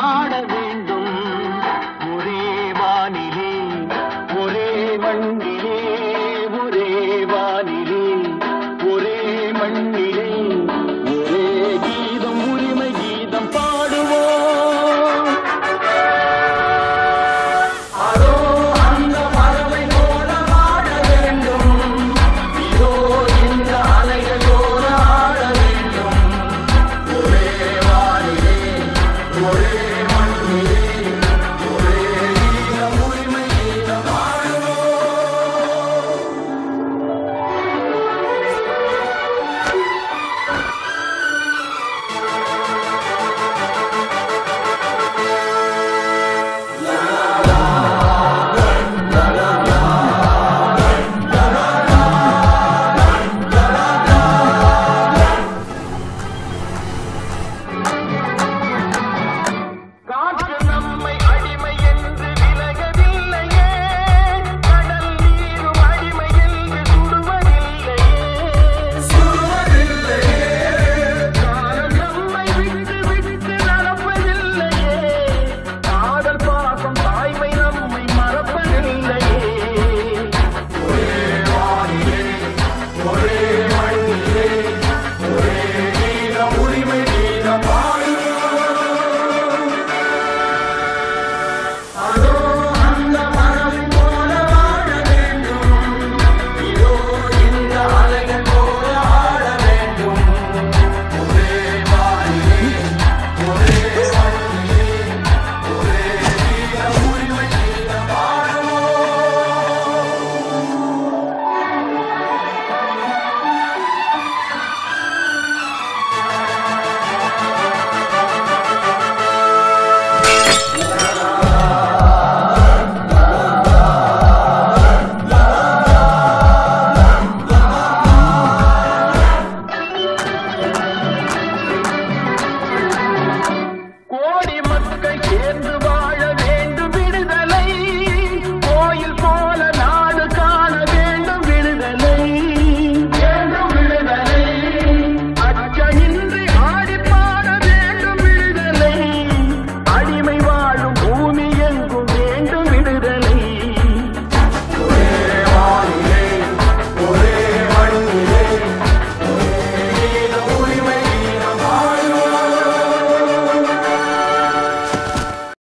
ஆட வேண்டும். ஒரே வானிலே ஒரே மண்ணிலே ஒரே வானிலே ஒரே மண்ணிலே ஒரே கீதம் உரிமை கீதம் பாடுவோம். அதோ அந்த பறவை போல ஆட வேண்டும். இதோ இந்த அலைகளோடு ஆட வேண்டும். ஒரே வானிலே ஒரே மண்ணிலே ஒரே கீதம் உரிமை கீதம் பாடுவோம். காற்று நம்மை அடிமை என்று விலகவில்லையே. கடல் நீரும் அடிமை என்று சுடுவதில்லையே. காலம் நம்மை விட்டு விட்டு நடப்பதில்லையே. காதல் பாசம் தாய்மை நம்மை மறப்பதில்லையே. ஒரே வானிலே ஒரே மண்ணிலே ஒரே கீதம் உரிமை கீதம் பாடுவோம். அதோ அந்த பறவை போல ஆட வேண்டும். இதோ இந்த அலைகள் போல ஆட வேண்டும். ஒரே வானிலே ஒரே மண்ணிலே ஒரே கீதம் உரிமை கீதம் பாடுவோம். கோடி மக்கள்